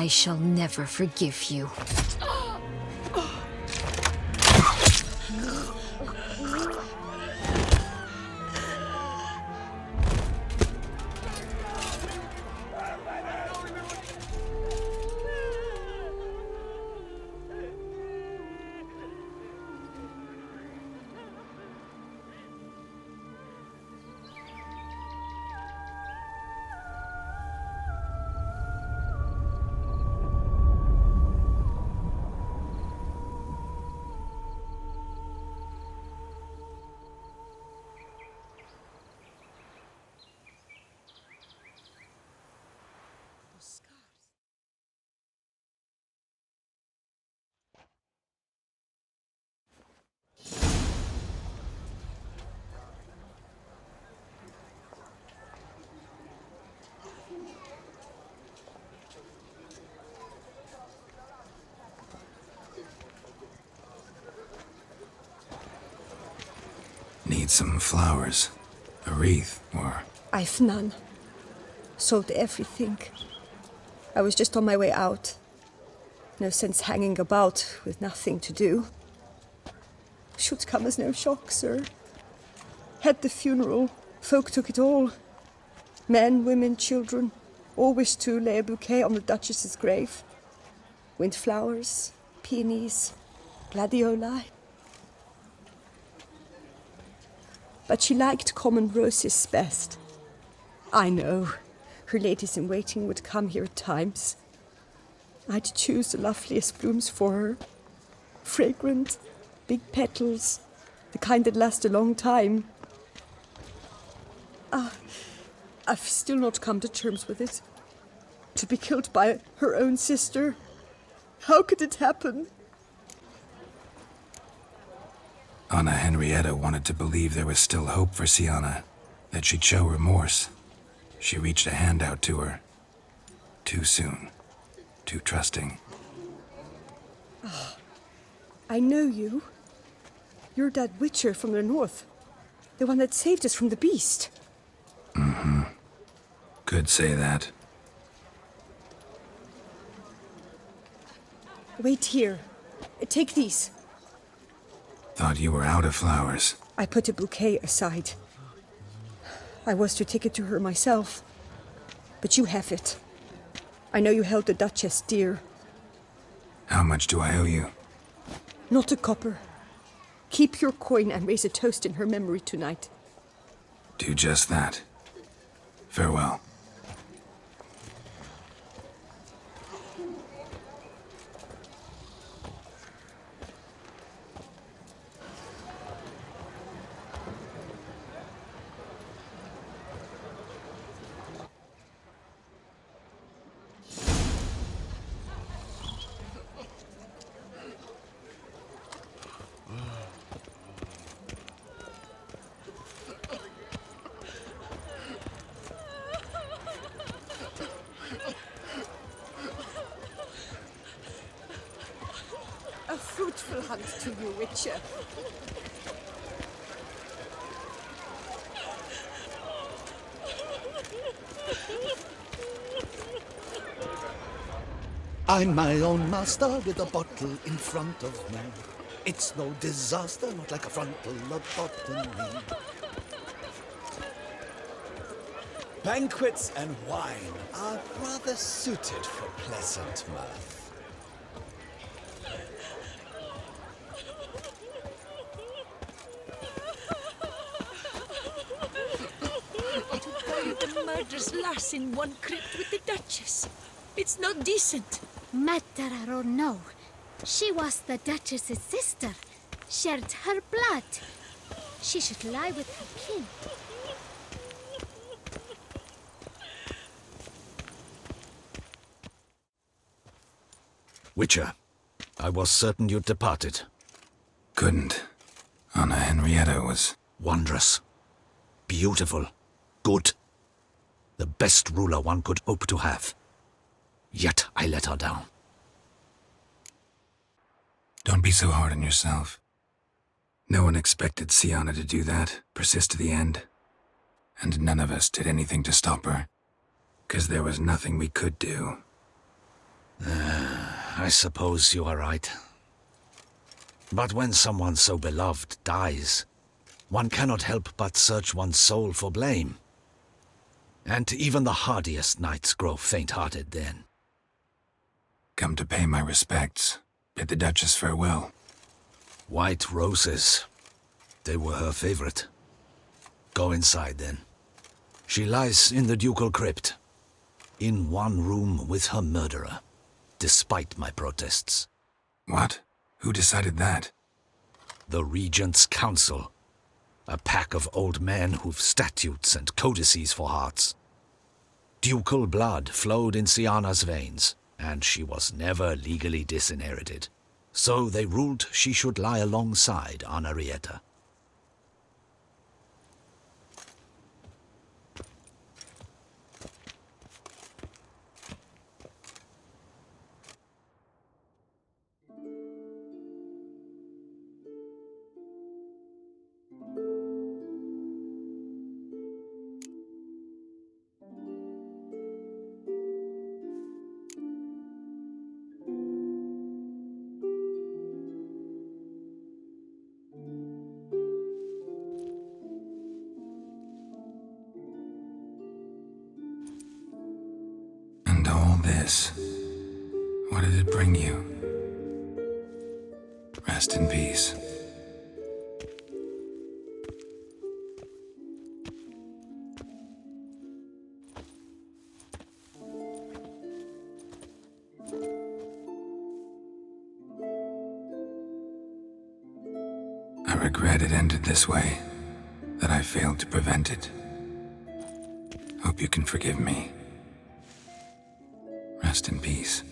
I shall never forgive you. Need some flowers, a wreath, or... I've none. Sold everything. I was just on my way out. No sense hanging about with nothing to do. Should come as no shock, sir. Had the funeral. Folk took it all. Men, women, children. All wished to lay a bouquet on the Duchess's grave. Windflowers, peonies, gladioli. But she liked common roses best. I know, her ladies-in-waiting would come here at times. I'd choose the loveliest blooms for her. Fragrant, big petals, the kind that last a long time. I've still not come to terms with it. To be killed by her own sister. How could it happen? Anna-Henrietta wanted to believe there was still hope for Syanna, that she'd show remorse. She reached a hand out to her. Too soon. Too trusting. I know you. You're that witcher from the north. The one that saved us from the beast. Mm-hmm. Could say that. Wait here. Take these. Thought you were out of flowers. I put a bouquet aside. I was to take it to her myself. But you have it. I know you held the Duchess dear. How much do I owe you? Not a copper. Keep your coin and raise a toast in her memory tonight. Do just that. Farewell. A fruitful hunt to you, Witcher. I'm my own master with a bottle in front of me. It's no disaster, not like a frontal lobotomy. Banquets and wine are rather suited for pleasant mirth. To bury the murderous lass in one crypt with the Duchess. It's not decent. Matter or no, she was the Duchess's sister, shared her blood. She should lie with her kin. Witcher, I was certain you'd departed. Couldn't. Anna-Henrietta was... Wondrous. Beautiful. Good. The best ruler one could hope to have. Yet I let her down. Don't be so hard on yourself. No one expected Syanna to do that, persist to the end. And none of us did anything to stop her. 'Cause there was nothing we could do. I suppose you are right. But when someone so beloved dies, one cannot help but search one's soul for blame. And even the hardiest knights grow faint-hearted then. Come to pay my respects. Bid the Duchess farewell. White roses. They were her favorite. Go inside then. She lies in the ducal crypt, in one room with her murderer, despite my protests. What? Who decided that? The Regent's Council. A pack of old men who've statutes and codices for hearts. Ducal blood flowed in Syanna's veins, and she was never legally disinherited. So they ruled she should lie alongside Anna-Henrietta. And all this, what did it bring you? Rest in peace. I regret it ended this way, that I failed to prevent it. Hope you can forgive me. Rest in peace.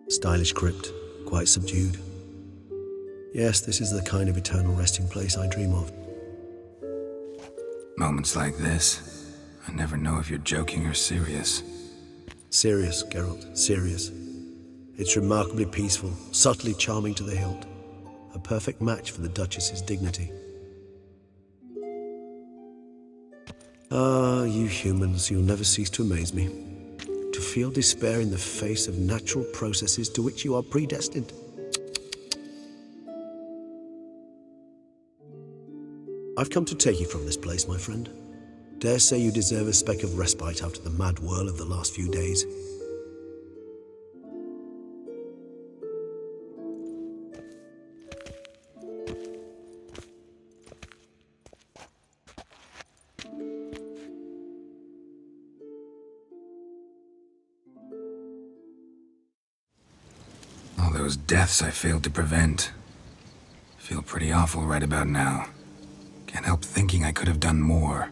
Stylish crypt, quite subdued. Yes, this is the kind of eternal resting place I dream of. Moments like this, I never know if you're joking or serious. Serious, Geralt, serious. It's remarkably peaceful, subtly charming to the hilt. A perfect match for the Duchess's dignity. Ah, you humans, you'll never cease to amaze me. To feel despair in the face of natural processes to which you are predestined. I've come to take you from this place, my friend. Dare say you deserve a speck of respite after the mad whirl of the last few days. All those deaths I failed to prevent. Feel pretty awful right about now. Can't help thinking I could have done more.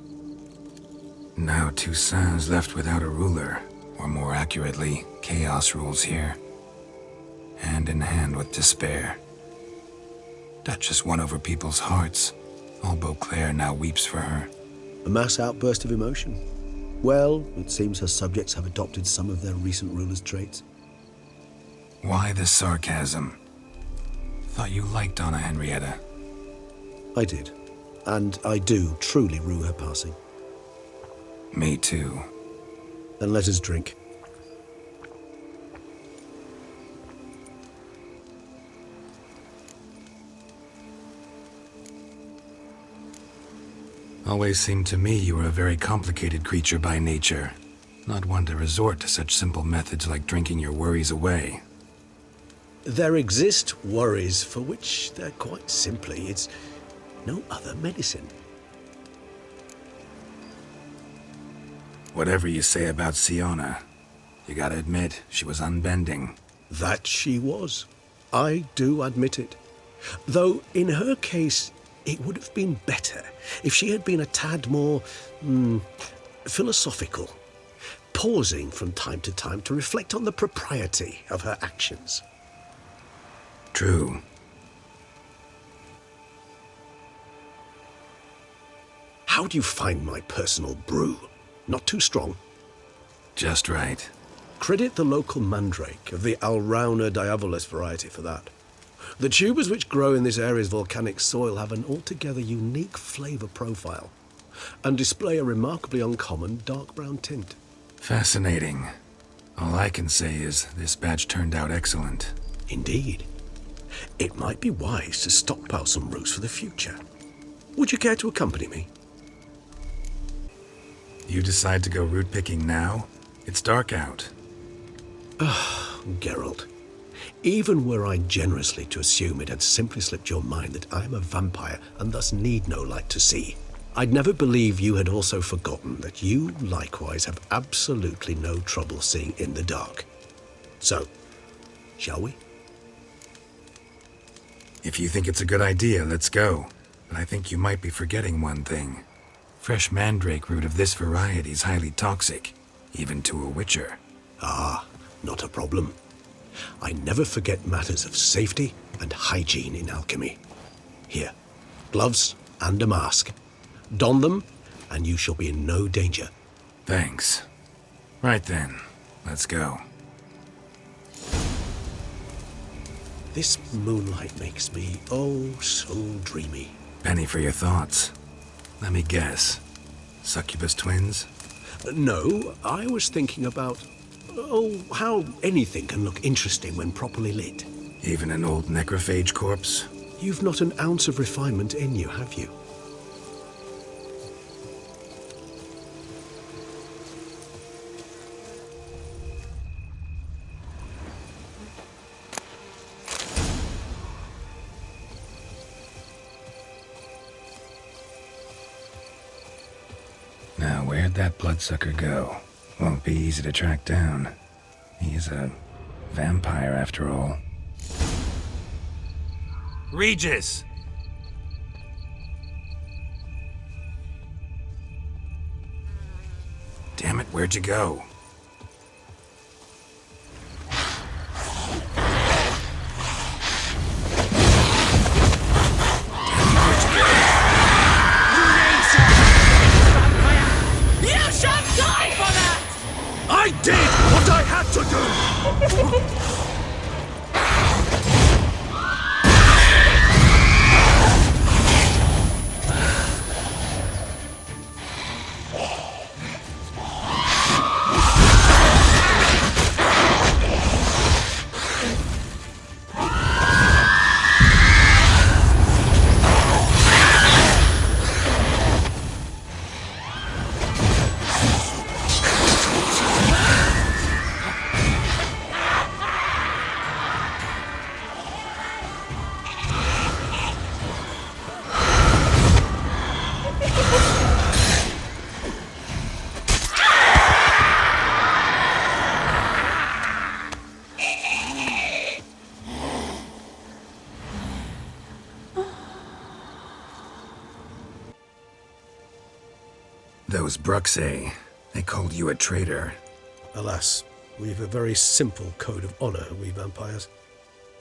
Now Toussaint's left without a ruler, or more accurately, chaos rules here. Hand in hand with despair. Duchess won over people's hearts. All Beauclair now weeps for her. A mass outburst of emotion. Well, it seems her subjects have adopted some of their recent ruler's traits. Why the sarcasm? Thought you liked Anna-Henrietta. I did. And I do truly rue her passing. Me too. Then let us drink. Always seemed to me you were a very complicated creature by nature. Not one to resort to such simple methods like drinking your worries away. There exist worries for which they're quite simply, it's no other medicine. Whatever you say about Syanna, you gotta admit, she was unbending. That she was. I do admit it. Though, in her case, it would have been better if she had been a tad more, philosophical, pausing from time to time to reflect on the propriety of her actions. True. How do you find my personal brew? Not too strong? Just right. Credit the local mandrake of the Alrauna diabolus variety for that. The tubers which grow in this area's volcanic soil have an altogether unique flavour profile and display a remarkably uncommon dark brown tint. Fascinating. All I can say is this batch turned out excellent. Indeed. It might be wise to stockpile some roots for the future. Would you care to accompany me? You decide to go root picking now? It's dark out. Geralt, even were I generously to assume it had simply slipped your mind that I am a vampire and thus need no light to see, I'd never believe you had also forgotten that you likewise have absolutely no trouble seeing in the dark. So, shall we? If you think it's a good idea, let's go. But I think you might be forgetting one thing. Fresh mandrake root of this variety is highly toxic, even to a witcher. Ah, not a problem. I never forget matters of safety and hygiene in alchemy. Here, gloves and a mask. Don them, and you shall be in no danger. Thanks. Right then, let's go. This moonlight makes me, oh, so dreamy. Penny for your thoughts. Let me guess. Succubus twins? No, I was thinking about, how anything can look interesting when properly lit. Even an old necrophage corpse? You've not an ounce of refinement in you, have you? Now, where'd that bloodsucker go? Won't be easy to track down. He is a vampire, after all. Regis! Damn it, where'd you go? I did what I had to do! Those Bruxae, they called you a traitor. Alas, we've a very simple code of honor, we vampires.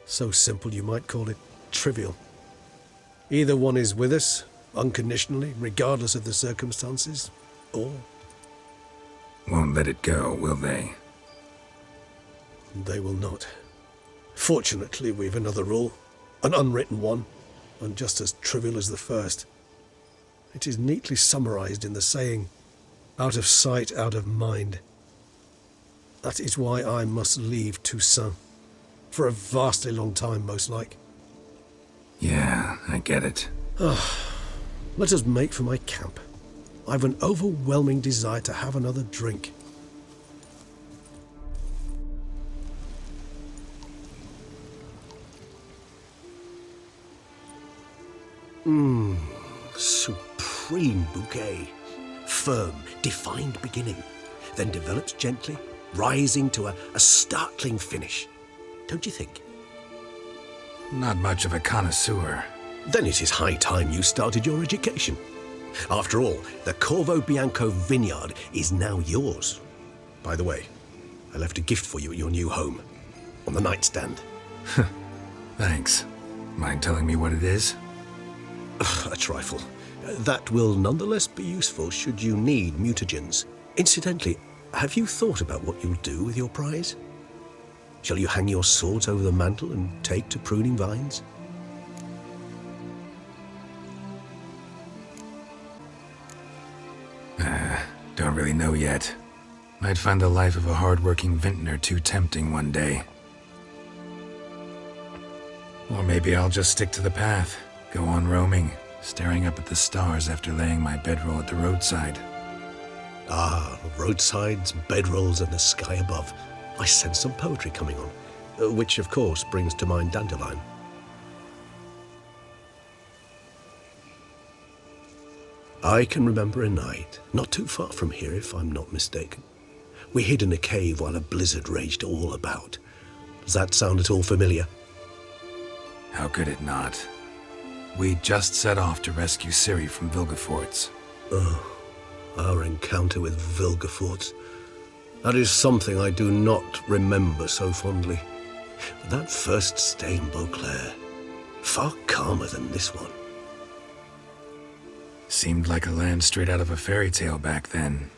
So simple you might call it trivial. Either one is with us, unconditionally, regardless of the circumstances, or Won't let it go, will they? they will not. Fortunately, we've another rule, an unwritten one, and just as trivial as the first. It is neatly summarized in the saying, out of sight, out of mind. That is why I must leave Toussaint. For a vastly long time, most like. Yeah, I get it. Let us make for my camp. I've an overwhelming desire to have another drink. Supreme bouquet. Firm, defined beginning, then develops gently, rising to a startling finish. Don't you think? Not much of a connoisseur. Then it is high time you started your education. After all, the Corvo Bianco vineyard is now yours. By the way, I left a gift for you at your new home, on the nightstand. Thanks. Mind telling me what it is? A trifle. That will nonetheless be useful should you need mutagens. Incidentally, have you thought about what you'll do with your prize? Shall you hang your swords over the mantle and take to pruning vines? Don't really know yet. Might find the life of a hard-working vintner too tempting one day. Or maybe I'll just stick to the path, go on roaming, staring up at the stars after laying my bedroll at the roadside. Ah, roadsides, bedrolls, and the sky above. I sense some poetry coming on, which of course brings to mind Dandelion. I can remember a night, not too far from here if I'm not mistaken. We hid in a cave while a blizzard raged all about. Does that sound at all familiar? How could it not? We just set off to rescue Ciri from Vilgefortz. Oh, our encounter with Vilgefortz. That is something I do not remember so fondly. But that first stay in Beauclair, far calmer than this one. Seemed like a land straight out of a fairy tale back then.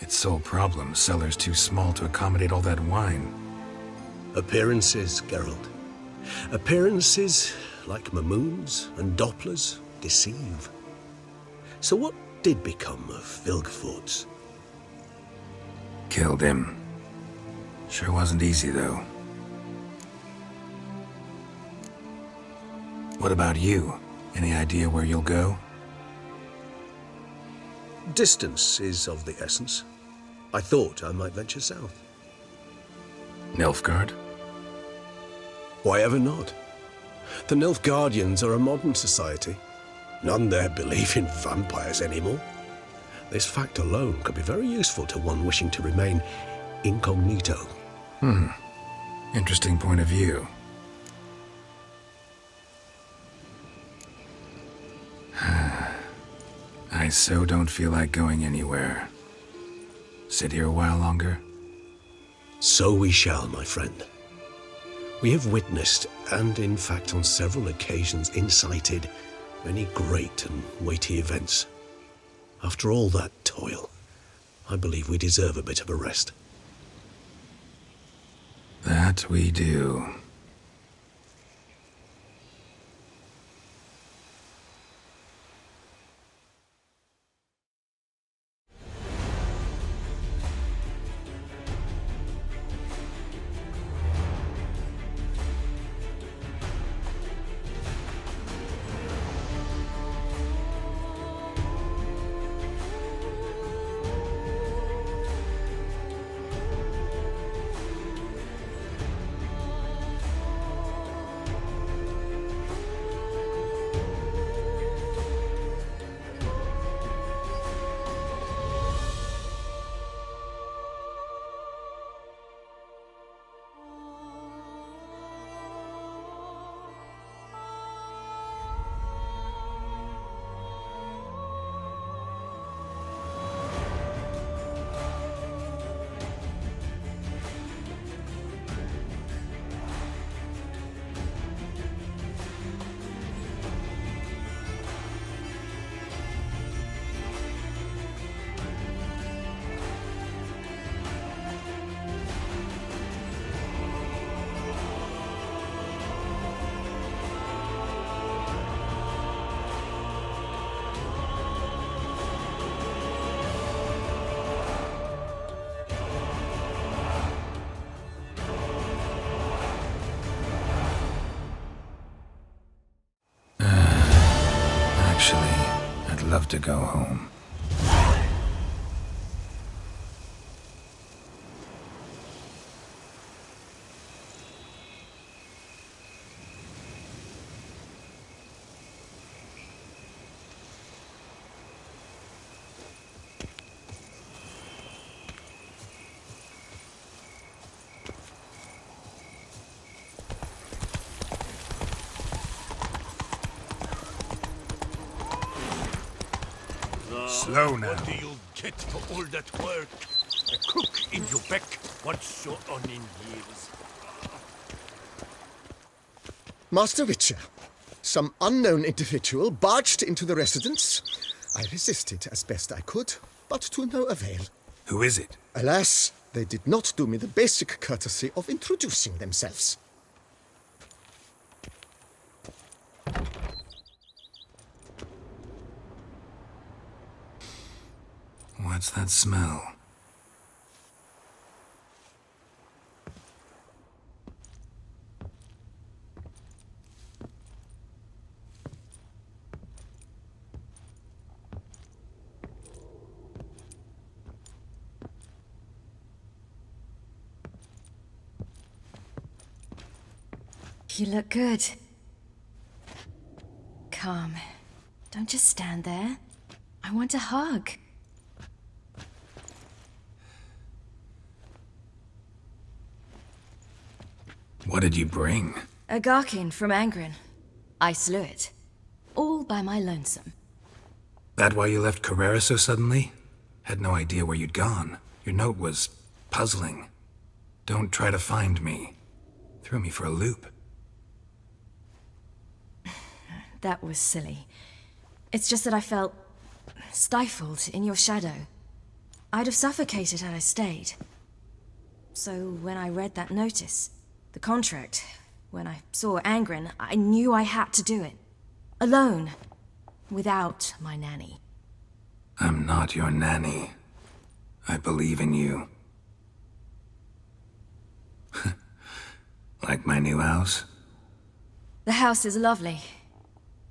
Its sole problem, cellars too small to accommodate all that wine. Appearances, Geralt. Appearances, like Mamoons and Dopplers, deceive. So what did become of Vilgefortz? Killed him. Sure wasn't easy, though. What about you? Any idea where you'll go? Distance is of the essence. I thought I might venture south. Nilfgaard? Why ever not? The Nilfgaardians are a modern society. None there believe in vampires anymore. This fact alone could be very useful to one wishing to remain incognito. Interesting point of view. I so don't feel like going anywhere. Sit here a while longer? So we shall, my friend. We have witnessed, and in fact on several occasions incited, many great and weighty events. After all that toil, I believe we deserve a bit of a rest. That we do. Actually, I'd love to go home. Slow now. What do you get for all that work? A crook in your back, what's so on in years? Master Witcher, some unknown individual barged into the residence. I resisted as best I could, but to no avail. Who is it? Alas, They did not do me the basic courtesy of introducing themselves. What's that smell? You look good. Calm. Don't just stand there. I want a hug. What did you bring? A gherkin from Angren. I slew it. All by my lonesome. That why you left Carrera so suddenly? Had no idea where you'd gone. Your note was puzzling. Don't try to find me. Threw me for a loop. That was silly. It's just that I felt stifled in your shadow. I'd have suffocated had I stayed. So when I read that notice, the contract, when I saw Angren, I knew I had to do it. Alone. Without my nanny. I'm not your nanny. I believe in you. Like my new house? The house is lovely,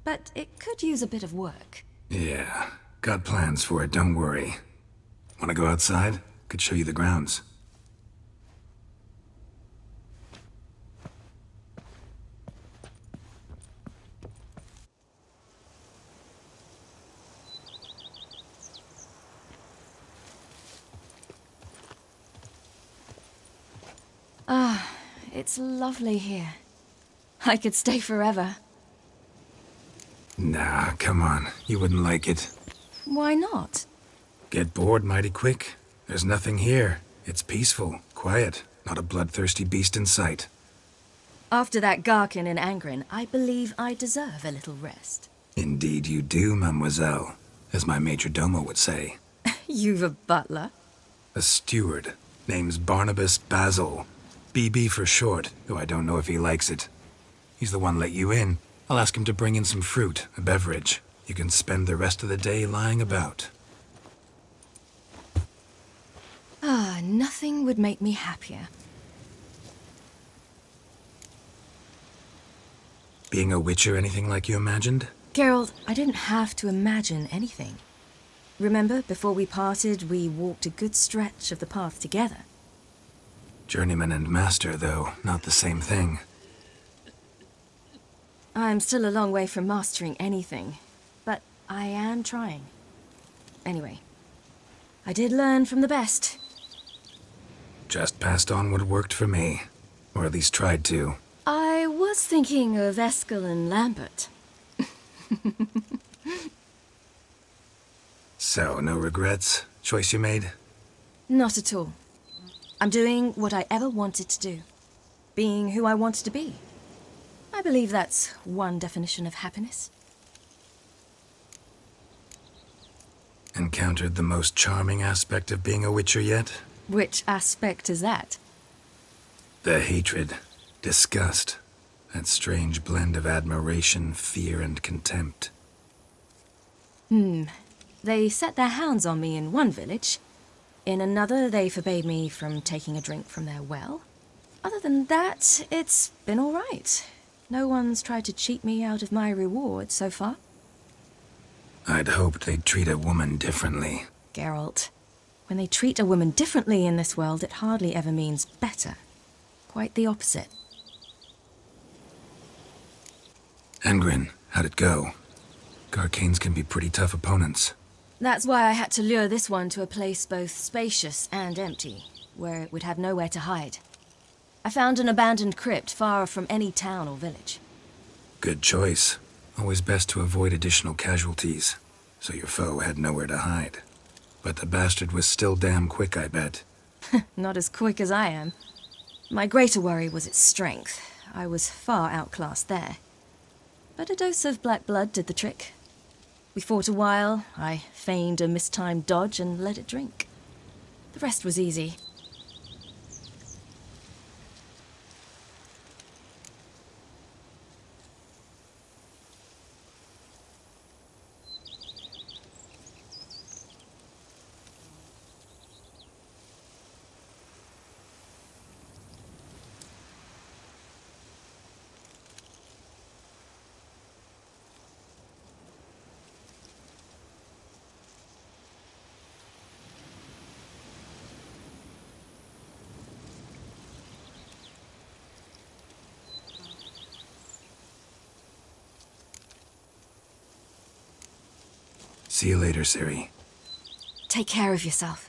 but it could use a bit of work. Yeah, got plans for it, don't worry. Wanna go outside? Could show you the grounds. Ah, it's lovely here. I could stay forever. Nah, come on. You wouldn't like it. Why not? Get bored mighty quick. There's nothing here. It's peaceful, quiet, not a bloodthirsty beast in sight. After that gherkin in Angren, I believe I deserve a little rest. Indeed you do, mademoiselle, as my major domo would say. You've a butler? A steward. Name's Barnabas Basil. BB for short, though I don't know if he likes it. He's the one let you in. I'll ask him to bring in some fruit, a beverage. You can spend the rest of the day lying about. Ah, nothing would make me happier. Being a witcher anything like you imagined? Geralt, I didn't have to imagine anything. Remember, before we parted, we walked a good stretch of the path together. Journeyman and master, though, not the same thing. I'm still a long way from mastering anything, but I am trying. Anyway, I did learn from the best. Just passed on what worked for me. Or at least tried to. I was thinking of Eskel and Lambert. So, no regrets? Choice you made? Not at all. I'm doing what I ever wanted to do. Being who I wanted to be. I believe that's one definition of happiness. Encountered the most charming aspect of being a witcher yet? Which aspect is that? The hatred, disgust, that strange blend of admiration, fear, and contempt. They set their hounds on me in one village. In another, they forbade me from taking a drink from their well. Other than that, it's been all right. No one's tried to cheat me out of my reward so far. I'd hoped they'd treat a woman differently. Geralt, when they treat a woman differently in this world, it hardly ever means better. Quite the opposite. Angren, how'd it go? Garcanes can be pretty tough opponents. That's why I had to lure this one to a place both spacious and empty, where it would have nowhere to hide. I found an abandoned crypt far from any town or village. Good choice. Always best to avoid additional casualties, so your foe had nowhere to hide. But the bastard was still damn quick, I bet. Not as quick as I am. My greater worry was its strength. I was far outclassed there. But a dose of black blood did the trick. We fought a while, I feigned a mistimed dodge and let it drink. The rest was easy. See you later, Ciri. Take care of yourself.